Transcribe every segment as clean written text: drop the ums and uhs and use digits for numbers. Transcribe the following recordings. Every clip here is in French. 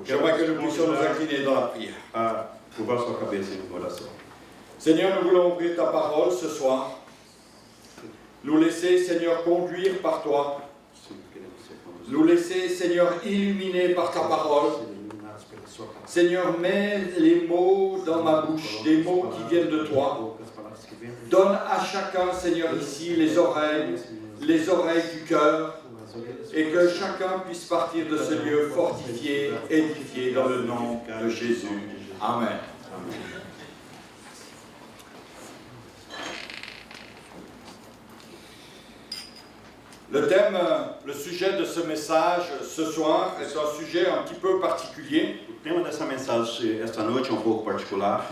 J'aimerais que nous puissions nous incliner dans la prière. A curvar sua cabeça em oração. Seigneur, nous voulons ouvrir ta parole ce soir. Nous laisser, Seigneur, conduire par toi. Sim, queremos ser conduzidos. Nous laisser, Seigneur, illuminer par ta parole. Ser iluminados pela sua palavra. Seigneur, mets les mots dans ma bouche, des mots qui viennent de toi. As palavras que vêm de Donne à chacun, Seigneur, ici les oreilles du cœur, et que chacun puisse partir de ce lieu fortifié, édifié dans le nom de Jésus. Amen. Le thème, le sujet de ce message ce soir est un sujet un petit peu particulier. O tema dessa mensagem esta noite é pouco particular.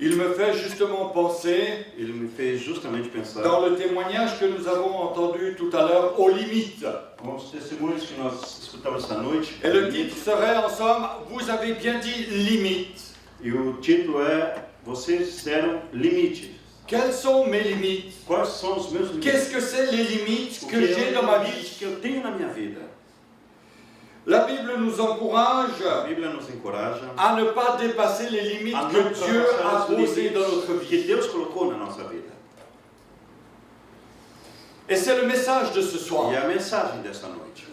Il me fait justement penser, Ele me fez justamente pensar dans le témoignage que nous avons entendu tout à l'heure, aux limites. com os testemunhos que nós escutamos esta noite. Et le titre serait en somme, vous avez bien dit limite. E o título é Vocês disseram limite. Quelles sont mes limites? Quais são os meus limites? Qu'est-ce que c'est les limites O que que j'ai é dans o ma limite vie? que eu tenho na minha vida? La Bible nous encourage A Bíblia nos encoraja à ne pas dépasser les limites a que não Dieu a ultrapassar os posées dans notre limites que vie. Deus colocou na nossa vida. Et c'est le message de ce soir. E a mensagem desta noite.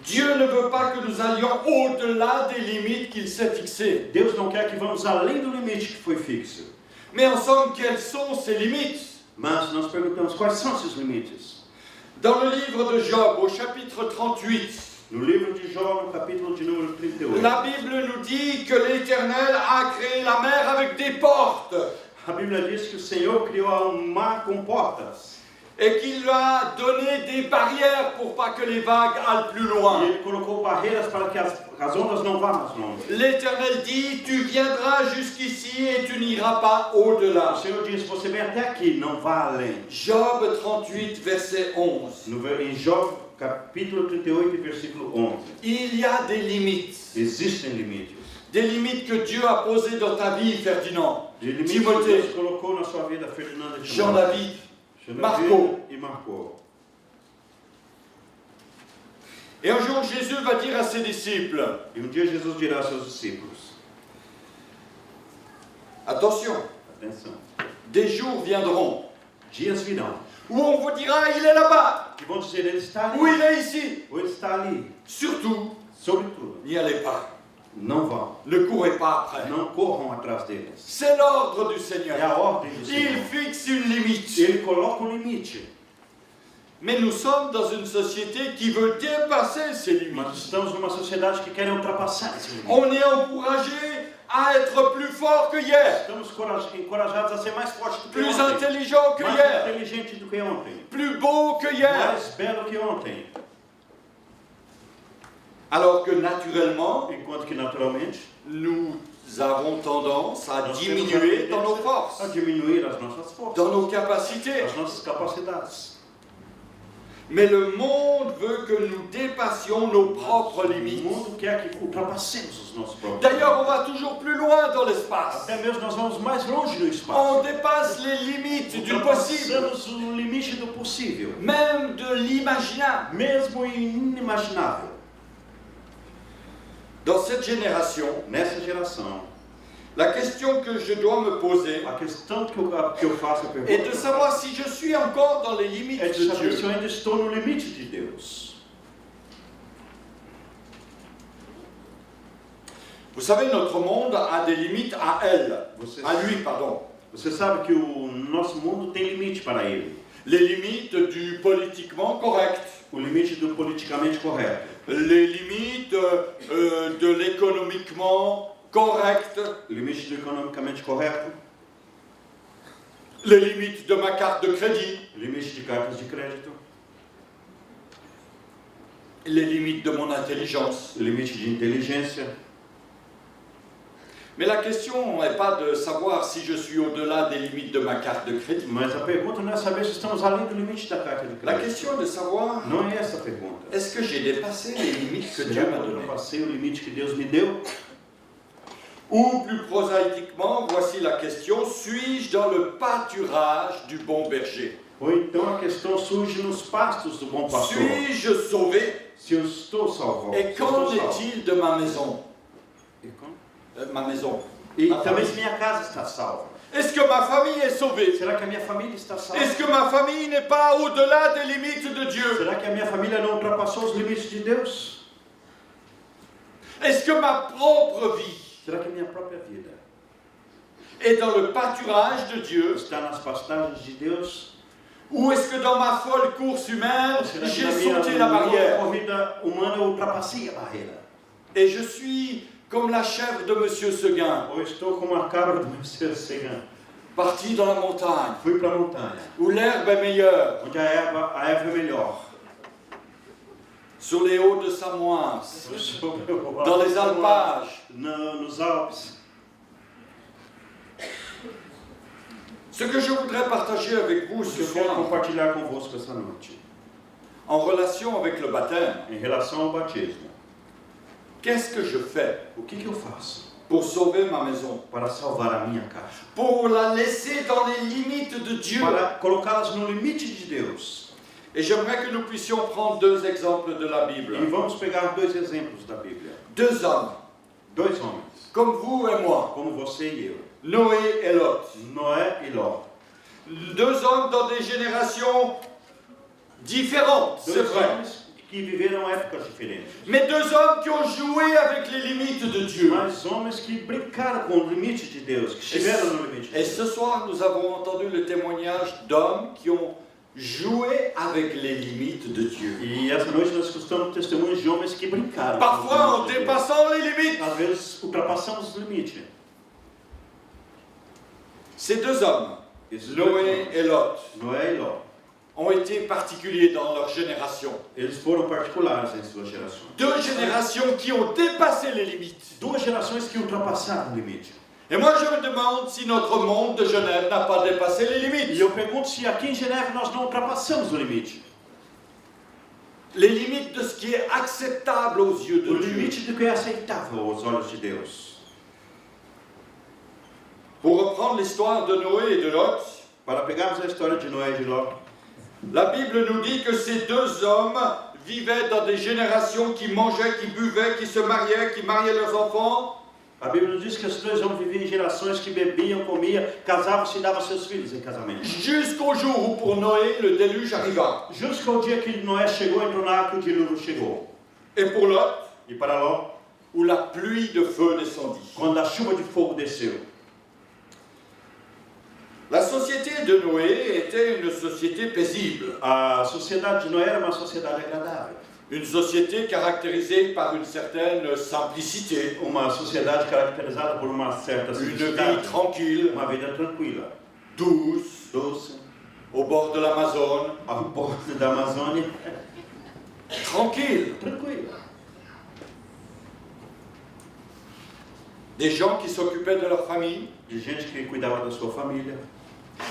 Dieu ne veut pas que nous allions au-delà des limites qu'il s'est fixées. Deus não quer que vamos além do limite que foi fixo. Mais en somme, quelles sont ces limites? Mas nós perguntamos quais são esses limites. Dans le livre de Job, au chapitre 38, No livro de Jó, no capítulo de número 38, la Bible nous dit que l'Éternel a créé la mer avec des portes a Bíblia diz que o Senhor criou um mar com portas. et qu'il lui a donné des barrières pour pas que les vagues aillent plus E loin. Ele colocou barreiras para que as ondas não vá mais longe. L'Éternel dit, tu viendras jusqu'ici et tu n'iras pas O au-delà. Senhor diz, você vem até aqui, não vá além. Job 38, verset 11. Em Jó, capítulo 38, versículo 11. Il y a des limites. Existem limites. Des limites que Dieu a posées dans ta vie, Ferdinand, De limites que Timothée, Deus colocou na sua vida, Ferdinando e Timóteo. Jean-David. Jean-David Marco. e Marco. Et un jour, Jésus va dire à ses disciples, E dia Jesus dirá aos seus discípulos, attention, atenção, des jours viendront dias virão, où on vous dira, il est là-bas, que vão dizer, ele está ou ali, il est ici. ou ele está ali. Surtout, Sobretudo, n'y allez pas. não vão, Ne courez pas après. não corram atrás deles. C'est l'ordre du É Seigneur. a ordem do Il Senhor. fixe une limite. Ele coloca limite. Mais nous sommes dans une société qui veut dépasser ces Mas limites. estamos numa sociedade que quer ultrapassar esse limite. On est encouragé à être plus fort que hier, Estamos encorajados a ser mais fortes do que plus ontem, intelligent que mais hier, inteligente do que ontem, plus beau que hier. mais belo que ontem. Alors que naturellement, Enquanto que naturalmente nous avons tendance à nós diminuer temos dans nos a forces, diminuir as nossas forças, dans nos capacités. as nossas capacidades. Mais le monde veut que nous dépassions nos propres O limites. mundo quer que ultrapassemos os nossos próprios D'ailleurs, on limites. va toujours plus loin dans l'espace. Até mesmo nós vamos mais longe no On espaço. dépasse les limites du possible, Ultrapassamos o limite do possível, même de l'imaginable. mesmo inimaginável. Dans cette génération, Nessa geração, la question que je dois me poser a questão que eu faço a est de pergunta savoir si je suis encore dans les limites é de de saber se Dieu. eu ainda estou no limite de Deus. Vous savez, notre monde a des limites à elle, Você, à lui, pardon. você sabe que o nosso mundo tem limite para ele. Les limites du politiquement correct, O limite do politicamente correto. les limites de l'économiquement correct, O limite do economicamente correto. les limites de ma carte de crédit, O limite de cartas de crédito. les limites de mon intelligence. O limite de inteligência. Mais la question n'est pas de savoir si je suis au-delà des limites de ma carte de crédit. Mas a pergunta não é saber se estamos além do limite da carta de La crédito. question est de savoir, Não é essa a pergunta. est-ce que j'ai dépassé les limites que Dieu Será m'a que eu données? passei o limite que Deus me deu? Ou plus prosaïquement, voici la question, suis-je dans le pâturage du bon berger? Ou então a questão surge nos pastos do bom pastor. Suis-je sauvé? Se eu estou salvo. Et qu'en est-il de ma maison? Ma maison. E Ma também famille. se minha casa está salva. Est-ce que ma famille est sauvée? Será que a minha família está salva? Est-ce que ma famille n'est pas au-delà des limites de Dieu? Será que a minha família não ultrapassou os limites de Deus? Est-ce que ma propre vie Será que a minha própria vida est dans le pâturage de Dieu? está nas pastagens de Deus? Ou est-ce que dans ma folle course humaine, Ou será que j'ai na minha sauté la barrière? corrida humana eu ultrapassei a barreira? Et je suis comme la chèvre de Monsieur Seguin, Ou estou como a cabra do Monsieur Seguin? parti dans la montagne, Fui para a montanha, où l'herbe est meilleure, onde a erva é melhor. sur les hauts de Samoise, Sobre o dans les alpages. nos Alpes. Ce que je voudrais partager avec vous O que ce eu quero soir, compartilhar convosco essa noite, en relation avec le baptême, em relação ao batismo. qu'est-ce que je fais O que eu faço pour sauver ma maison, para salvar a minha casa? pour la laisser dans les limites de Dieu? Para colocá-las no limite de Deus. Et j'aimerais que nous puissions prendre deux exemples de la Bible. E vamos pegar dois exemplos da Bíblia. Deux hommes, Dois homens, comme vous et moi, como você e eu. Noé et Lot. Noé e Ló. Deux hommes dans des générations différentes, c'est Dois vrai. homens que viveram épocas diferentes. Mais deux hommes qui ont joué avec les limites de Dieu. Mas homens que brincaram com o limite de Deus, que estiveram no limite de Et Deus. ce soir, nous avons entendu le témoignage d'hommes qui ont joué avec les limites de Dieu. E essa noite nós escutamos testemunhos de homens que brincaram. Parfois en com os limites de Deus. dépassant les limites. Às vezes ultrapassamos os limites. Ces deux hommes, Esses dois Noé homens, et Lot, Noé e Ló, ont été particuliers dans leur génération. eles foram particulares em suas gerações. Deux générations qui ont dépassé les limites. Duas gerações que ultrapassaram o limite. Et moi, je me demande si notre monde de Genève n'a pas dépassé les E limites. eu pergunto se aqui em Geneve nós não ultrapassamos o limite. Les limites de ce qui est acceptable aux yeux O de Dieu. limite do que é aceitável aos olhos de Deus. Pour reprendre l'histoire de Noé et de Lot, Para pegarmos a história de Noé e de Ló, la Bible nous dit que ces deux hommes vivaient dans des générations qui mangeaient, qui buvaient, qui se mariaient, qui mariaient leurs enfants. a Bíblia nos diz que esses dois homens viviam em gerações que bebiam, comiam, casavam-se e davam seus filhos em casamento. Jusqu'au jour où pour Noé, le déluge arriva. Jusqu'au dia que Noé chegou, entrou na arca, o dilúvio chegou. Et pour Lot, E para Ló, où la pluie de feu descendit. quando a chuva de fogo desceu. La société de Noé était une société paisible. A sociedade de Noé era uma sociedade agradável. Une société caractérisée par une certaine simplicité, Uma sociedade caracterizada por uma certa une vie simplicidade, tranquille, uma vida tranquila, douce, doce, au bord de l'Amazone, ao porto da Amazônia, tranquille. tranquila. Des gens qui s'occupaient de leur famille. De gente que cuidava da sua família.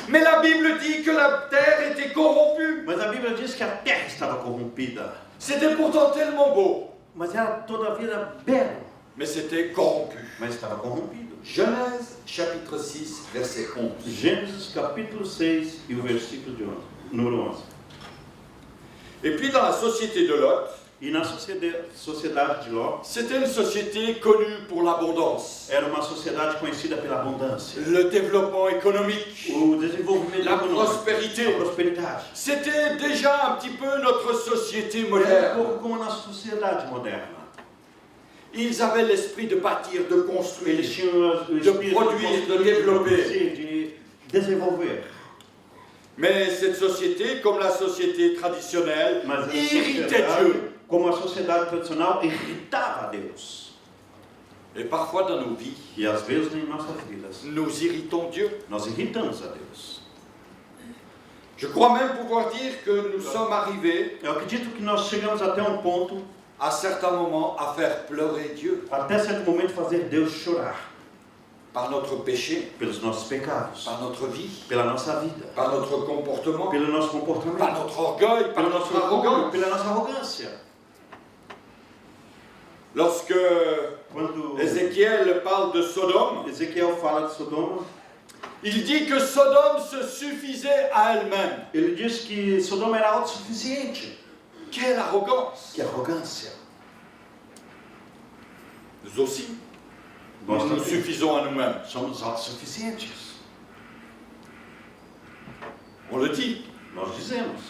Mais la Bible dit que la terre était corrompue. Mas a Bíblia diz que a terra estava corrompida. C'était pourtant tellement beau, Mas era todavia belo, mais c'était corrompu. mas estava corrompido. Genèse chapitre 6, verset 11. Gênesis capítulo 6 e o versículo de 11, número 11. Et puis dans la société de Lot, E na sociedade de Ló, c'était une société connue pour l'abondance, era uma sociedade conhecida pela abundância, le développement économique, o desenvolvimento la econômico, prospérité. a prosperidade. C'était déjà un petit peu notre société Era um moderne. pouco como a nossa sociedade moderna. Ils avaient l'esprit de bâtir, de construire. Eles tinham o espírito de produire, de développer. de desenvolver. Mais cette société, comme la société traditionnelle, Mas a irritait sociedade, Dieu. como a sociedade tradicional, irritava a Deus. Et parfois dans nos vies, E às vezes em nossas vidas, nous irritons Dieu. nós irritamos a Deus. Je crois même pouvoir dire que nous sommes arrivés Eu acredito que nós chegamos até um ponto, à certains moments à faire pleurer Dieu até certo momento, fazer Deus chorar par notre péché, pelos nossos pecados, par notre vie, pela nossa vida, par notre comportement, pelo nosso par comportamento, notre orgueil, par pelo notre nosso orgulho, arrogance. pela nossa arrogância. Lorsque Quando Ézéchiel parle de Sodome, Ezequiel fala de Sodoma, Il dit que Sodome se suffisait à elle-même. Ele diz que Sodoma era autossuficiente. Quelle arrogance! Que arrogância. Nous aussi, Nós nous nous também suffisons à nous-mêmes. somos autossuficientes. On le dit. Nós dizemos.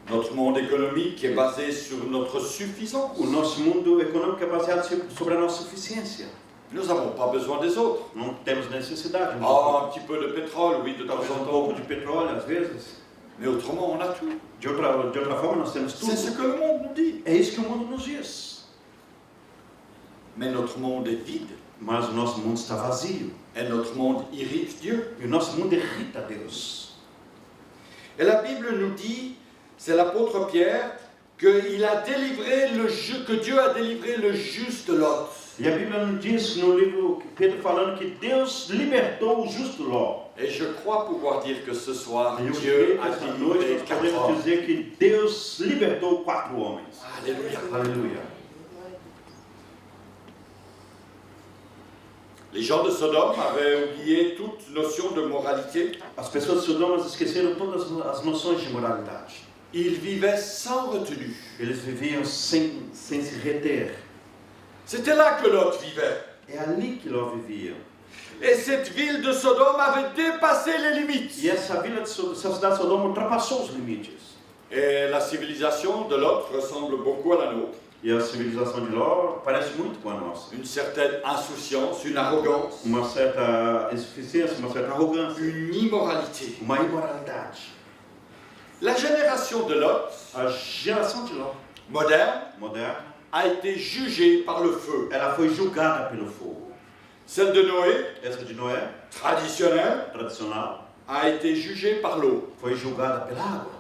Notre monde économique est basé sur notre suffisance. O nosso mundo econômico é baseado sobre a nossa suficiência. Nous n'avons pas besoin des autres. Não temos necessidade. Ah, un petit peu de pétrole, oui, de temps Talvez en pouco temps. de petróleo, às vezes. Mais autrement, on a tout. De outra forma, nós temos C'est ce tudo. que le monde nous dit. É isso que o mundo nos diz. Mais notre monde est vide. Mas o nosso mundo está vazio. Et notre monde irrite Dieu. E o nosso mundo irrita Deus. Et la Bible nous dit, c'est l'apôtre Pierre, qu'il a délivré que Dieu a délivré le juste Lot. E a Bíblia nos diz no livro Pedro falando que Deus libertou o justo Ló. Et je crois pouvoir dire que ce soir, E eu Dieu creio que a essa noite délivré nós 4 podemos hommes. dizer que Deus libertou 4 homens. Alléluia. Aleluia. Les gens de Sodome avaient oublié toute notion de moralité. As pessoas de Sodoma esqueceram todas as noções de moralidade. Ils vivaient sans retenue. Eles viviam sem se reter. C'était là que Lot vivait. É ali que Ló vivia. Et cette ville de Sodome avait dépassé les limites. E essa cidade de Sodoma ultrapassou os limites. Et la civilisation de Lot ressemble beaucoup à la nôtre. E a civilização de Ló parece muito com a nossa. Une certaine insouciance, une arrogance, Uma certa insuficiência, uma certa arrogância, une immoralité. uma imoralidade. La génération de Lot, A geração de Ló, moderne, moderna, a été jugée par le feu. ela foi julgada pelo fogo. Celle de Noé, Essa de Noé, traditionnelle, tradicional, a été jugée par l'eau. foi julgada pela água.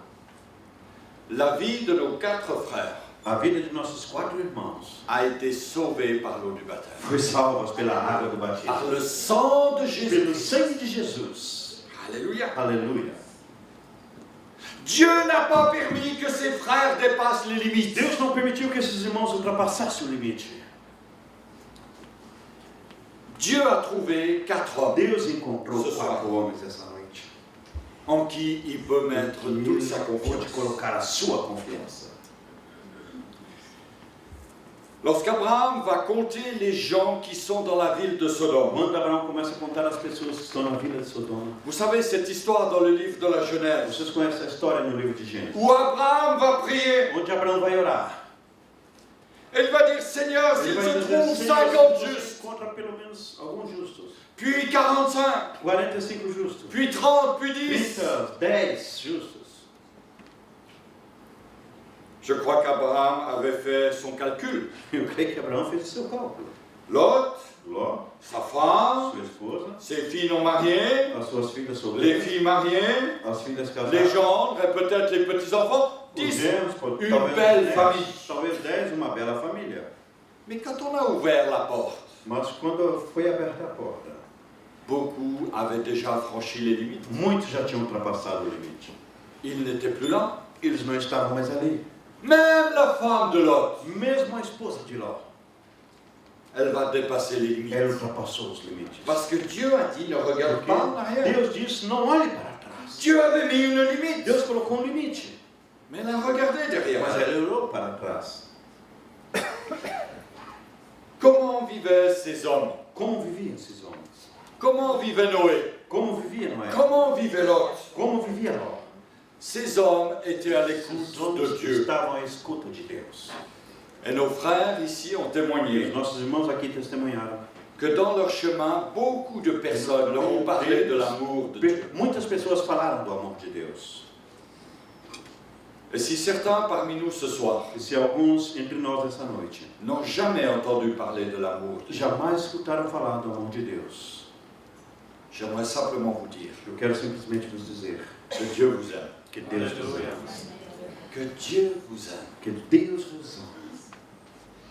La vie de nos 4 frères A vida de nossos 4 irmãos a été sauvée par l'eau du baptême. foi salva pela água do Par batismo. le sang de Pelo Jésus. sangue de Jesus. Alléluia. Aleluia. Dieu n'a pas permis que ses frères dépassent les limites. Deus não permitiu que esses irmãos ultrapassassem o limite. Dieu a trouvé 4 hommes Deus encontrou Ce soir. 4 homens essa noite. en qui il peut mettre toute sa Pode confiance. colocar a sua confiança. Lorsqu'Abraham va compter les gens qui sont dans la ville de Sodome, Quando Abraão começa a contar as pessoas que estão na vila de Sodoma. vous savez cette histoire dans le livre de la Genèse, Vocês conhecem a história no livro de Gênesis. où Abraham va prier, Onde Abraão vai orar. et il va dire Seigneur, s'il Ele vai se dizer, trouve Senhor, 50 se você justes, encontra pelo menos alguns justos. puis 45, 45 justos. puis 30, puis 10. 30, 10 justos. Je crois qu'Abraham avait fait son calcul. Eu creio que Abraão fez o seu cálculo. Lot, Ló, sa femme, sua esposa, ses filles non mariées, as suas filhas les solteiras, filles mariées, as filhas les casadas, gendres et peut-être les petits-enfants, os 10. genros, Une talvez belle 10, famille. talvez 10, uma bela família. Mais quand on a ouvert la porte, Mas quando foi aberta a porta, beaucoup avaient déjà franchi les limites. muitos já tinham ultrapassado o limite. Ils n'étaient plus là. Eles não estavam mais ali. Même la femme de Lot, Mesmo a esposa de Ló, elle va dépasser les limites. ela ultrapassou os limites. Parce que Dieu a dit, ne regarde pas en arrière. Deus disse, não olhe para trás. Dieu avait mis une limite, Deus colocou um limite, mais elle a regardé derrière. mas ela olhou para trás. Comment vivaient ces hommes? Como viviam esses homens? Comment vivait Noé? Como vivia Noé? Comment vivait Lot? Como vivia Ló? Ces hommes étaient à l'écoute Os de homens Dieu. estavam à escuta de Deus. Et nos frères ici ont E témoigné os nossos irmãos aqui testemunharam. que dans leur chemin, beaucoup de personnes leur ont parlé de l'amour de Dieu. Muitas pessoas falaram do amor de Deus. Et si certains parmi nous ce soir E se alguns entre nós essa noite n'ont jamais entendu parler de l'amour de Dieu, jamais escutaram falar do amor de Deus, j'aimerais simplement vous dire eu quero simplesmente vos dizer que Dieu vous aime. que Deus vos ama. Que Dieu vous aime. Que Deus vos ama.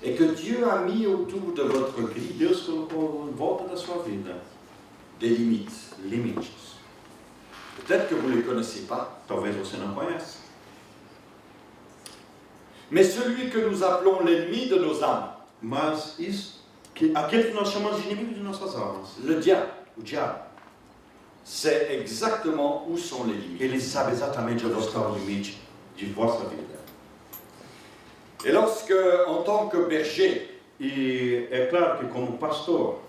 Et que Dieu a mis autour de votre Que vie Deus colocou em volta da sua vida des limites. limites. Peut-être que vous ne les connaissez pas, Talvez você não conheça. mais celui que nous appelons l'ennemi de nos âmes, Mas isso, aquele que nós chamamos de inimigo de nossas almas, le diable, o diabo. sait exactement où sont les limites. Ele sabe exatamente onde está o limite de vossa vida. Et lorsque, en tant que berger, E é claro que como pastor,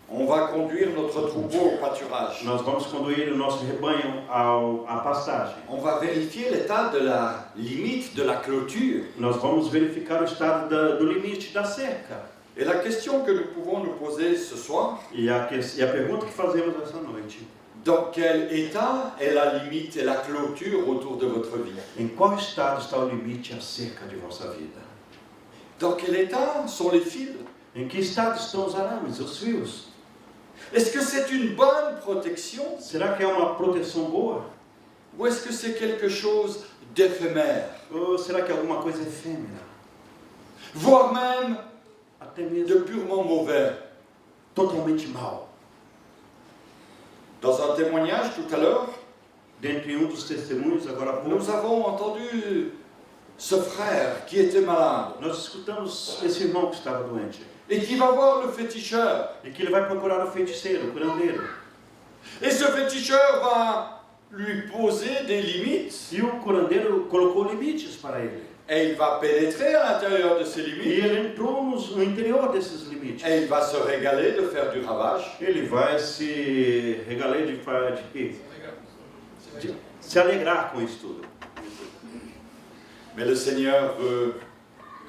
on va conduire notre troupeau au pâturage, nós vamos conduzir o nosso rebanho à pastagem. on va vérifier l'état de la limite de la clôture. Nós vamos verificar o estado do limite da cerca. Et la question que nous pouvons nous poser ce soir, E a pergunta que fazemos essa noite: dans quel état est la limite et la clôture autour de votre vie? em qual estado está o limite e a cerca de vossa vida? Dans quel état sont les fils? Em que estado estão os arames, os fios? Est-ce que c'est une bonne protection Será que é uma proteção boa? ou est-ce que c'est quelque chose d'éphémère, Ou será que é alguma coisa efêmera? voire même Até mesmo de purement mauvais? totalmente mal. Dans un témoignage tout à l'heure, Dentre dos testemunhos, agora há pouco, nous avons entendu ce frère qui était malade nós escutamos esse irmão que estava doente. et qui va voir le féticheur. E que ele vai procurar o feiticeiro, o curandeiro. Et ce féticheur va lui poser des limites E o curandeiro colocou limites para ele. et il va pénétrer à l'intérieur de ces E limites ele entrou no interior desses limites. et il va se régaler de faire du ravage. Ele vai se regalar de quê? Se alegrar com isso tudo. Mais le Seigneur veut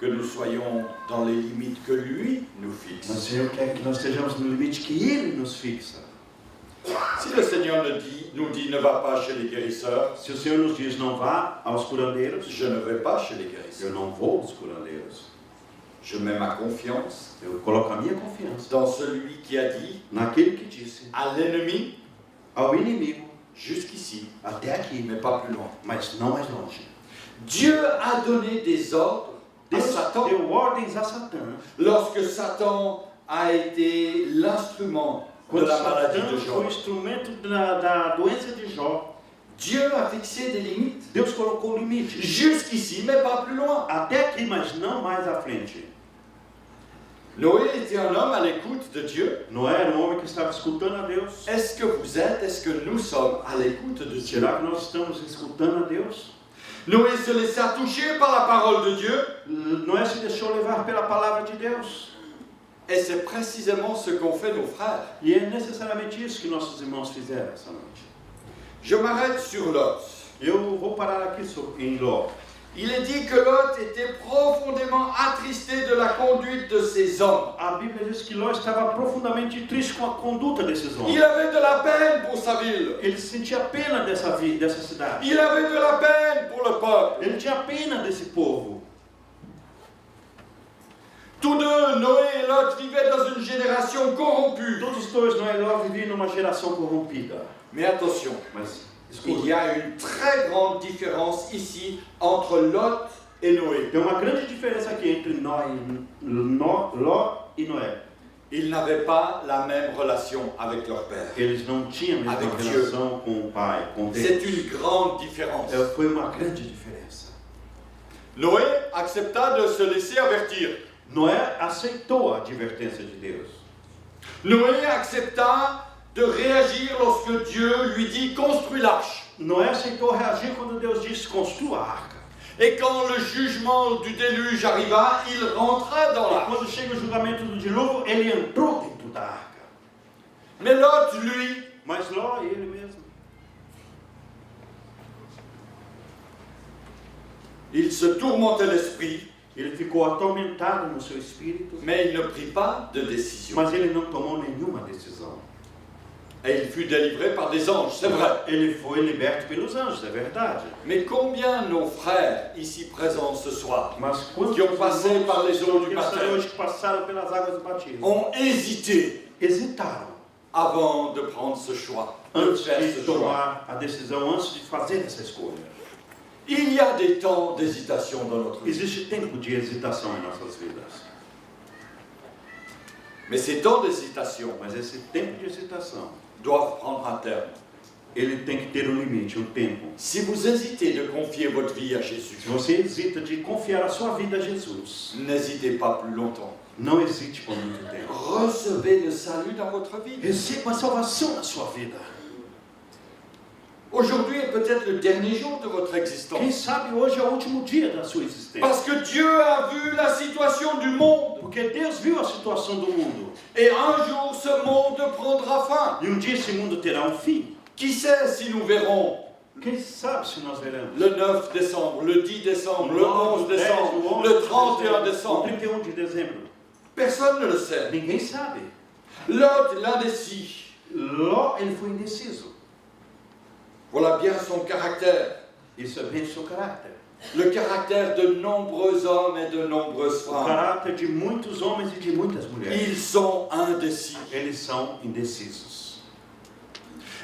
que nous soyons dans les limites que lui nous Mas fixe. o Senhor quer que nós estejamos no limite que Ele nos fixa. Si le Seigneur nous dit ne va pas chez les guérisseurs, Se o Senhor nos diz não vá aos curandeiros, je ne vais pas chez les eu guérisseurs. não vou aos curandeiros. Je mets ma confiance Eu coloco a minha confiança dans celui qui a dit naquele que disse à l'ennemi ao inimigo, jusqu'ici, até aqui, mais pas plus loin. mas não mais longe. Dieu a donné des ordres à Deus Satan deu ordens a Satã. lorsque Satan a été l'instrument de Quando la maladie Satã de foi o Job. instrumento da doença de Jó, Dieu a fixé des limites. Deus colocou limites. Jusqu'ici, mais pas plus loin. Até aqui, mas não mais à frente. Noé était un homme à l'écoute de Dieu. Noé era um homem que estava escutando a Deus. Est-ce que vous êtes, est-ce que nous sommes à l'écoute de Dieu? Será que nós estamos escutando a Deus? Noé se laissa toucher par la parole de Dieu. Noé se deixou levar pela palavra de Deus. Et c'est précisément ce qu'ont fait nos frères. E é necessariamente isso que nossos irmãos fizeram essa noite. Je m'arrête sur Lot. Eu vou parar aqui em Ló. Il est dit que Lot était profondément attristé de la conduite de ces hommes. A Bíblia diz que Ló estava profundamente triste com a conduta desses Il homens. avait de la peine pour sa ville. Ele sentia pena dessa cidade. Il avait de la peine pour le peuple. Ele tinha pena desse povo. Tous deux, Noé et Lot, vivaient dans une génération corrompue. Todos os dois, Noé e Ló, viviam numa geração corrompida. Mais attention, Mas, il escuta, y a une très grande différence ici entre Lot et Noé. tem uma grande diferença aqui entre Ló e Noé. Ils n'avaient pas la même relation avec leur père. Eles não tinham a mesma Avec relação com o pai, com C'est Deus. une grande différence. Foi uma grande diferença. Noé accepta de se laisser avertir. Noé aceitou a advertência de Deus. Noé accepta de réagir lorsque Dieu lui dit construis l'arche. Noé aceitou reagir quando Deus disse construa a arca. Et quand le jugement du déluge arriva, il rentra dans E l'arche. quando chega o julgamento do dilúvio, ele entrou dentro da arca. Mais Lot, lui, Mas Ló, ele mesmo, il se tourmentait l'esprit, ele ficou atormentado no seu espírito, mais il ne prit pas de décision. mas ele não tomou nenhuma decisão. Et il fut délivré par des anges, c'est vrai. Ele foi liberto pelos anjos, é verdade. Mais combien nos frères ici présents ce soir Mas quantos Que ont passé irmãos par les eaux du que baptême hoje que passaram pelas águas do batismo ont hésité hesitaram avant de prendre ce choix, de antes faire de ce choix? tomar a decisão, antes de fazer essa escolha? Il y a des temps d'hésitation dans notre vie. Existe tempo de hesitação em nossas vidas, Mais ces temps d'hésitation mas esse tempo de hesitação doivent prendre un terme. ele tem que ter um limite, um tempo. Si vous hésitez de confier votre vie à Jésus, Se você hesita de confiar a sua vida a Jesus, n'hésitez pas plus longtemps. não hesite por muito tempo. Recevez le salut dans votre vie. Receba a salvação na sua vida. Aujourd'hui est peut-être le dernier jour de votre Quem existence. sabe hoje é o último dia da sua existência. Parce que Dieu a vu la situation du monde. Porque Deus viu a situação do mundo. Et un jour, ce monde prendra fin. E um dia esse mundo terá um fim. Qui sait si nous verrons Quem sabe se nós veremos. le 9 décembre, le 10 décembre, le 11 o 10, décembre, o 11 le 31 o décembre. 31 de dezembro. Personne ne le sait. Ninguém sabe. Lot, l'indécis, Ló, ele foi indeciso. voilà bien son caractère. Isso é bem seu caráter. Le caractère de nombreux hommes et de nombreuses O femmes. caráter de muitos homens e de muitas mulheres. Ils sont indécis. Eles são indecisos.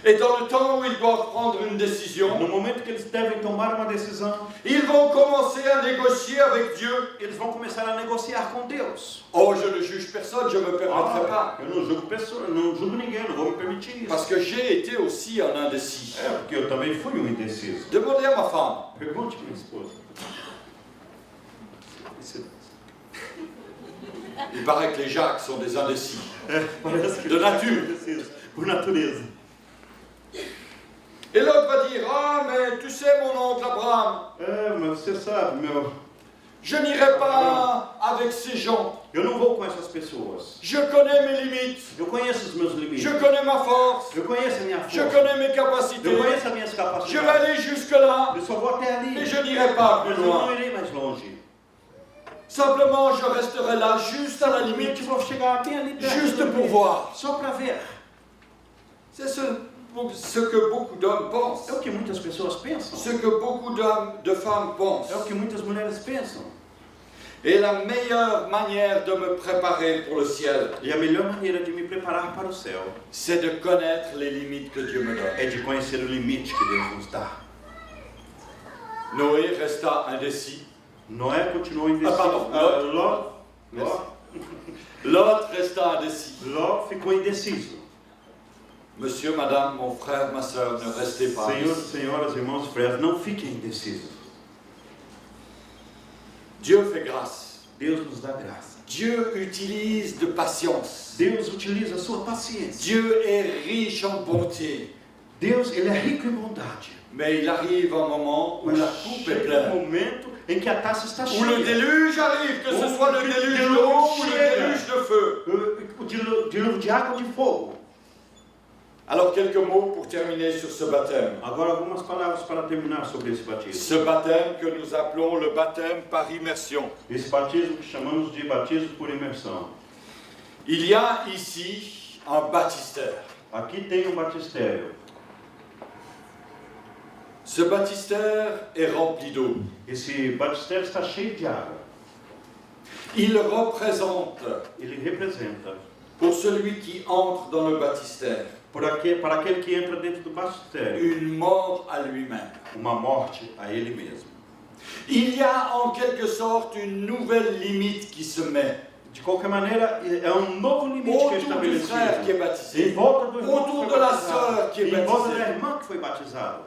Et dans le temps où ils doivent prendre une décision, No momento que eles devem tomar uma decisão, ils vont commencer à négocier avec Dieu. eles vão começar a negociar com Deus. Oh, je ne juge personne, je ne me permettrai pas. Eu não julgo pessoa, não julgo ninguém, não vou me permitir isso. Parce que j'ai été aussi un indécis. É, porque eu também fui um indeciso. Demandez à ma femme. Pergunte para minha esposa. Il paraît que les Jacques sont des indécis. Parece que De nature. indeciso, por natureza. Et l'autre va dire, ah mais tu sais mon oncle Abraham, É, mas você sabe, je n'irai pas avec ces gens. eu não vou com essas pessoas. Je connais mes limites. Eu conheço os meus limites. Je connais ma force. Eu conheço a minha Je força. connais mes capacités. Eu conheço as minhas Je vais capacidades. aller jusque-là, Eu só vou até ali. mais je n'irai pas Mas plus eu loin. não irei mais longe. Simplement, je resterai là, juste à la Simplesmente limite, vou chegar bem ali perto. juste do pour limite, voir. Só para ver. C'est ce que beaucoup d'hommes pensent. É o que muitas pessoas pensam. Ce que beaucoup de femmes pensent. É o que muitas mulheres pensam. Et la meilleure manière de me préparer pour le ciel, E a melhor maneira de me preparar para o céu c'est de connaître les limites que Dieu me donne. é de conhecer o limite que Deus nos dá. Noé resta indécis. Noé continuou indeciso. pardon, Lot resta indécis. Ló ficou indeciso. Monsieur, madame, mon frère, ma soeur, ne restez pas Senhor, indécis. senhoras, irmãos, frères, não fiquem indecisos. Dieu fait grâce. Deus nos dá graça. Dieu utilise de patience. Deus utiliza a sua paciência. Dieu est riche en bonté. Deus, ele é rico em bondade. Mais il arrive un moment où Mas la coupe est chega um pleine. momento em que a taça está Où le cheia. déluge arrive, que ce Où soit le le déluge déluge d'eau ou le chega. déluge de feu. O dilúvio de água ou de fogo. Alors quelques mots pour terminer sur ce baptême. Agora algumas palavras para terminar sobre esse batismo. Ce baptême que nous appelons le baptême par immersion. Esse batismo que chamamos de batismo por imersão. Il y a ici un baptistère. Aqui tem um batistério. Ce baptistère est rempli d'eau. Esse batistério está cheio de água. Il représente, Ele representa, pour celui qui entre dans le baptistère, para aquele que entra dentro do batistério, une mort à lui-même. uma morte a ele mesmo. Il y a en quelque sorte une nouvelle limite qui se met De qualquer maneira, é um novo limite que é autour du frère qui est estabelecido. Em baptisé, volta do irmão autour que de foi la batizado. sœur qui est Em volta da baptisée. irmã que foi batizado.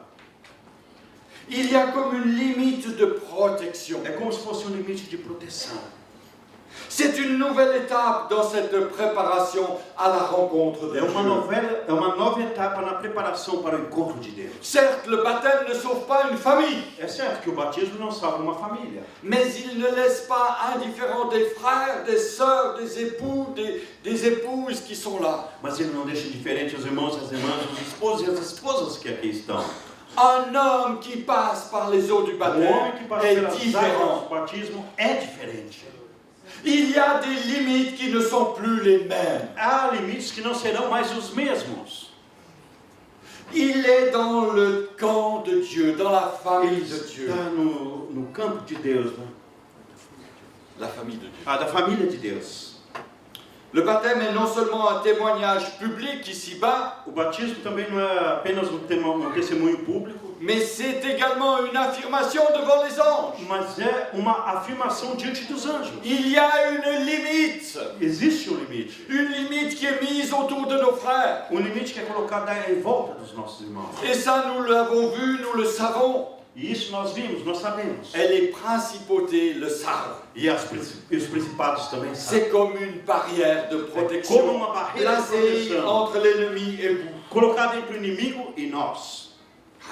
Il y a comme une limite de protection. É como se fosse um limite de proteção. C'est une nouvelle étape dans cette préparation à la rencontre de É uma Dieu. nova etapa na preparação para o encontro de Deus. Certes, le baptême ne sauve pas une famille, É certo que o batismo não salva uma família, mais il ne laisse pas indifférents des frères, des sœurs, des époux, des épouses qui sont là. mas ele não deixa indiferente os irmãos, as irmãs, os esposos e as esposas que aqui estão. Un homme qui passe par les eaux du O baptême homem que passa est pelas águas différent. do batismo é diferente. Il y a des limites qui ne sont plus les mêmes. Há limites que não serão mais os mesmos. Il est dans le camp de Dieu, dans la famille Ele de Dieu. está no campo de Deus, né? La famille de Dieu. Da família de Deus. Le baptême est non seulement un témoignage public ici-bas, O batismo também não é apenas um testemunho público, mais c'est également une affirmation devant les anges. mas é uma afirmação diante dos anjos. Il y a une limite. Existe limite. Une limite qui est mise autour de nos frères. Limite que é colocado em volta dos nossos irmãos. Et ça, nous l'avons vu, nous le savons. E isso nós vimos, nós sabemos. Et les principautés le savent. E os principados também sabem. C'est comme une barrière de Como protection uma barreira de placée proteção. entre l'ennemi et vous. Colocada entre o inimigo e nós.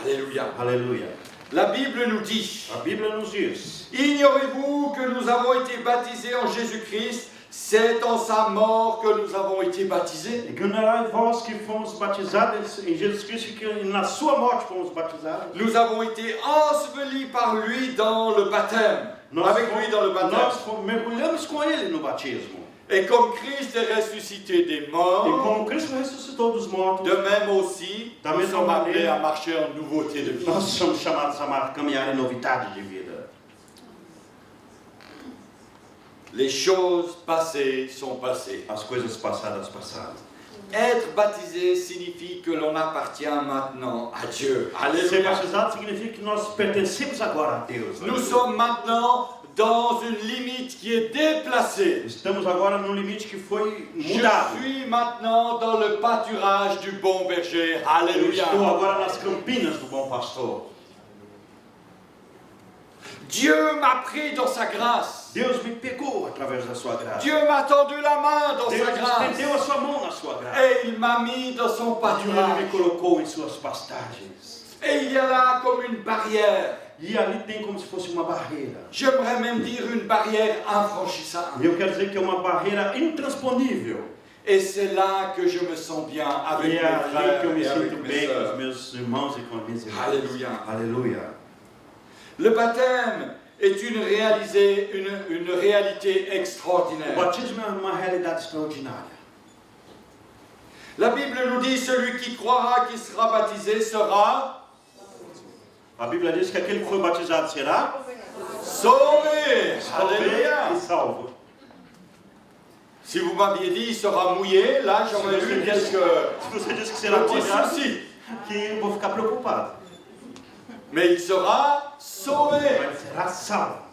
Alléluia. Aleluia. La Bible nous dit, A Bíblia nos diz. ignorez-vous que nous avons été baptisés en Jésus-Christ, c'est en sa mort que nous avons été baptisés. Ignorai vós que fomos batizados em Jesus Cristo e que na sua morte fomos batizados. Nous avons été ensevelis par lui dans le baptême. Avec lui dans le baptême. Nós mergulhamos com ele no batismo. Et comme Christ est ressuscité des E morts, como Cristo ressuscitou dos mortos, de même aussi, Da nous mesma sommes appelés maneira, à marcher en nouveauté de vie. nós somos chamados a caminhar em novidade de vida. Les choses passées sont passées. As coisas passadas passaram. Être baptisé signifie que l'on appartient maintenant à Dieu. Ser Alléluia. batizado significa que nós pertencemos agora a Deus. Nous sommes maintenant dans une limite qui est déplacée. Estamos agora num limite que foi Je mudado. suis maintenant dans le pâturage du bon berger. Eu Alléluia. estou agora nas campinas do bom pastor. Dieu m'a pris dans sa grâce. Deus me pegou através da sua graça. Dieu m'a tendu la main dans Deus sa grâce. estendeu a sua mão na sua graça. Et il m'a mis dans son E ele pâturage. me colocou em suas pastagens. Et il y a là comme une barrière. E ali tem como se fosse uma barreira. J'aimerais même dire une barrière infranchissable. E eu quero dizer que é uma barreira intransponível. Et c'est là que je me sens bien avec E mes é ali frères que eu me et avec sinto mes bem com sœurs. os meus irmãos e com as minhas irmãs. Alléluia. Aleluia. Le baptême est une réalité O extraordinaire. batismo é uma realidade extraordinária. La Bible nous dit, celui qui croira qui sera baptisé sera A Bíblia diz que aquele que foi batizado será sauvé. salvo Alléluia. e salvo. Si vous m'aviez dit, il sera mouillé, là j'aurais eu quelques Se você diz que será petits molhado, soucis. que eu vou ficar preocupado. Mais il sera sauvé. Mas será salvo.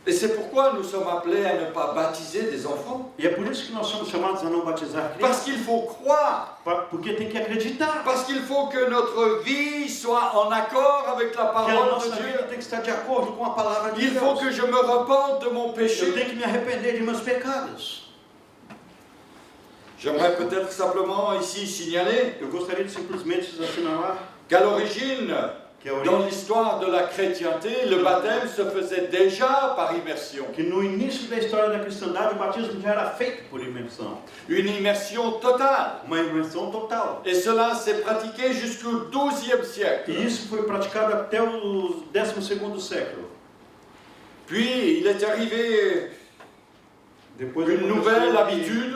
Et c'est pourquoi nous sommes appelés à ne pas baptiser des enfants. E é por isso que nós somos chamados a não batizar Parce crianças. qu'il faut croire. Porque tem que acreditar. Parce qu'il faut que notre vie soit en accord avec la Que a parole nossa de vida Dieu. tem que estar de acordo com a palavra de Il faut Deus. que je me repente de mon Eu péché. tenho que me arrepender de meus pecados. J'aimerais peut-être simplement ici signaler Eu gostaria de simplesmente assinalar qu'à l'origine, que a dans origem, l'histoire de la chrétienté, le baptême se faisait déjà par immersion. que no início da história da cristandade o batismo já era feito por imersão. Une immersion totale. Uma imersão total. Et cela s'est pratiqué jusqu'au XIIe siècle. E isso foi praticado até o 12º século. Puis il est arrivé Depois une nouvelle habitude,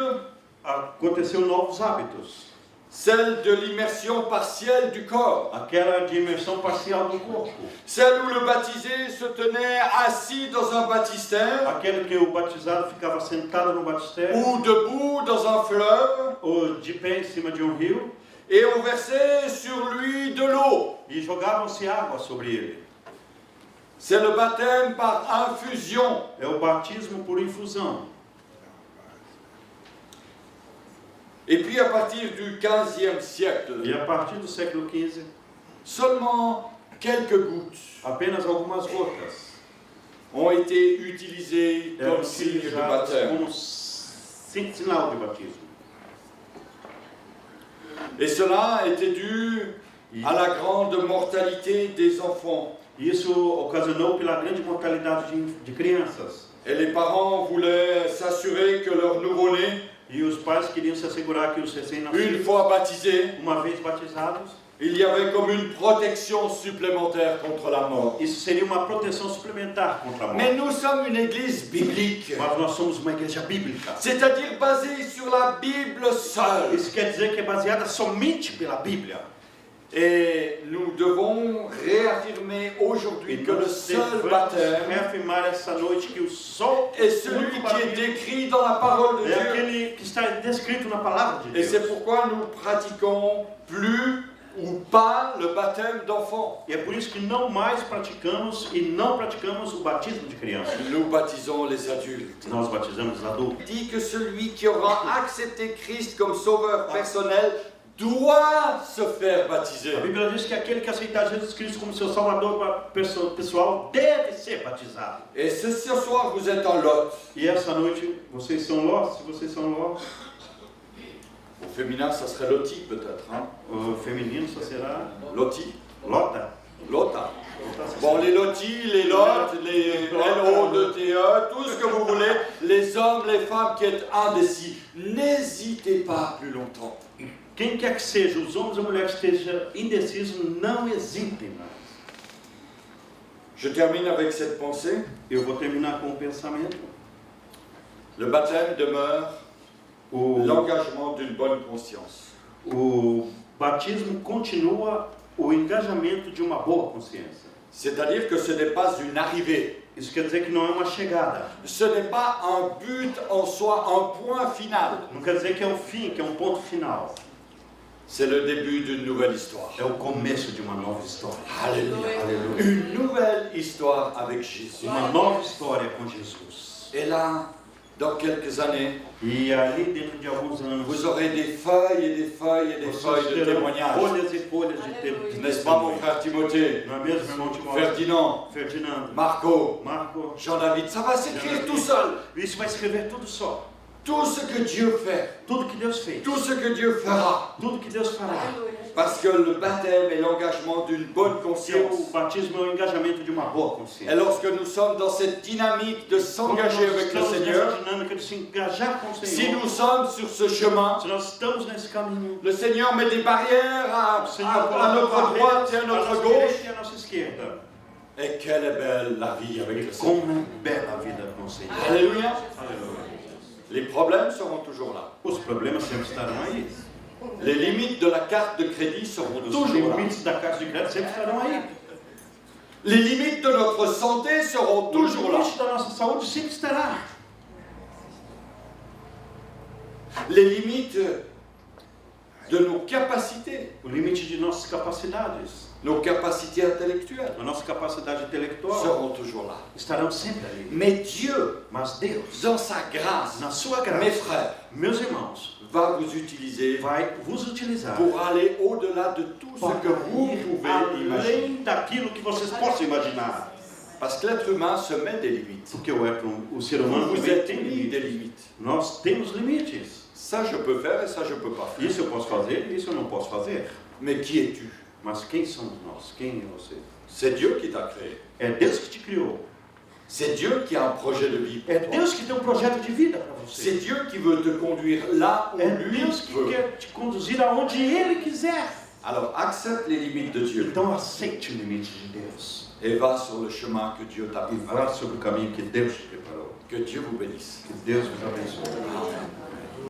aconteceu novos hábitos. celle de l'immersion partielle du corps. Aquela de imersão parcial do corpo. Celle où le baptisé se tenait assis dans un baptistère Aquele que o batizado ficava sentado no batistério ou debout dans un fleuve ou de pé em cima de um rio et on versait sur lui de l'eau. e jogavam-se água sobre ele. C'est le baptême par infusion. É o batismo por infusão. Et puis à partir du XVe siècle, E a partir do século XV, seulement quelques gouttes apenas algumas gotas ont été utilisées eram comme signe de utilizadas baptême. como sinal de batismo. Et cela était dû à la grande mortalité des enfants. Isso ocasionou pela grande mortalidade de crianças. Et les parents voulaient s'assurer que leur nouveau-né, E os pais queriam se assegurar que os une recém-nascidos, fois baptisés, uma vez batizados, il y avait comme une protection supplémentaire contre la mort. isso seria uma proteção suplementar contra a Mais morte. nous sommes une église biblique, Mas nós somos uma igreja bíblica. c'est-à-dire basée sur la Bible seule. Isso quer dizer que é baseada somente pela Bíblia. Et nous devons réaffirmer aujourd'hui que le nós seul devemos baptême reafirmar essa noite que o sol est celui qui est décrit dans la parole de é Dieu. aquele que está descrito na palavra de Et Deus. c'est pourquoi nous pratiquons plus ou pas le baptême d'enfants. E é por isso que não mais praticamos o batismo de criança. Nous baptisons les adultes. Nós batizamos os adultos. Il dit que celui qui aura accepté Christ comme sauveur personnel doit se faire A baptiser. Bíblia diz que aquele que aceitar Jesus Cristo como seu Salvador pessoal deve ser batizado. Et ce soir, vous êtes en Lot. E essa noite, vocês são Ló? Se vocês são Ló, Au féminin, ça serait Loti peut-être. Hein? o feminino só será Loti. Lota. Lota. Lota, Bon, les Lotis, les Lot, les LO2TE, tout ce que vous voulez, les hommes, les femmes qui êtes indécis, n'hésitez pas plus longtemps. Quem quer que seja, os homens ou mulheres que estejam indecisos, não hesitem mais. Je termine avec cette pensée. Eu vou terminar com um pensamento. Le baptême demeure O, l'engagement d'une bonne conscience. o batismo continua o engajamento de uma boa consciência. C'est-à-dire que ce n'est pas une arrivée. Isso quer dizer que não é uma chegada. Ce n'est pas un but en soi, un point final. Não quer dizer que é um fim, que é um ponto final. C'est le début d'une nouvelle histoire. É o começo de uma nova história. Alléluia. Aleluia. Une nouvelle histoire avec Jésus. Uma nova história com Jesus. Et là, dans quelques années, E ali dentro de alguns anos, vous aurez des feuilles et des feuilles et des feuilles vocês de terão témoignages. folhas e folhas de N'est-ce pas, mon testemunho. frère Timothée, Não é mesmo, irmão Timóteo? Ferdinand, Ferdinando, Marco, Marco, Jean-David? Ça va s'écrire tout seul. isso vai escrever tudo só. Tout ce que Dieu fait, Tudo que Deus fez. tout ce que Dieu fera. Tudo que Deus fará. Parce que le baptême est l'engagement d'une bonne Porque conscience. o batismo é o engajamento de uma boa Et consciência. lorsque nous sommes dans cette dynamique de Quando s'engager nós avec le estamos Seigneur, nessa dinâmica de se engajar com o si Senhor, nous sommes sur ce chemin, se nós estamos nesse caminho, le Seigneur met des barrières à o Senhor notre coloca droite et à barreiras à notre nossa gauche. direita e à nossa esquerda. Et quelle est belle la vie avec le Seigneur. Como é bela a vida com o Senhor. Alléluia. Aleluia. Les problèmes seront toujours là. Os problemas sempre estarão aí. Les limites de la carte de crédit seront Os toujours là. limites da carta de crédito sempre estarão aí. Les limites de notre santé seront O toujours là. limite da nossa saúde sempre estará. Les limites de nos capacités, O limite de nossas capacidades, nos capacités intellectuelles a nossa capacidade intelectual seront toujours là. estarão sempre ali. Mais Dieu, Mas Deus, dans sa grâce, na sua mes graça, frères, meus irmãos, va vous utiliser vai vos utilizar pour aller au-delà de tout ce que vous ir pouvez imaginer. além daquilo que vocês possam imaginar. Parce que l'être humain se met des limites. Porque o ser humano Vous também êtes tem mis des limites. limites. Nós temos limites. Ça, je peux faire et ça, je peux pas faire. Isso eu posso fazer, isso eu não posso fazer. Mais qui es-tu? Mas quem somos nós? Quem é você? C'est Dieu qui t'a créé. É Deus que te criou. C'est Dieu qui a un projet de vie É pour toi. Deus que tem um projeto de vida para C'est você. Dieu qui veut te conduire là où É lui Deus que veut. quer te conduzir aonde Ele quiser. Alors accepte les limites de Dieu Então aceite o limite de Deus. et va sur le chemin que Dieu t'a E préparé. vá sobre o caminho que Deus te preparou. Que Dieu vous bénisse. Que Deus vos abençoe. Amen.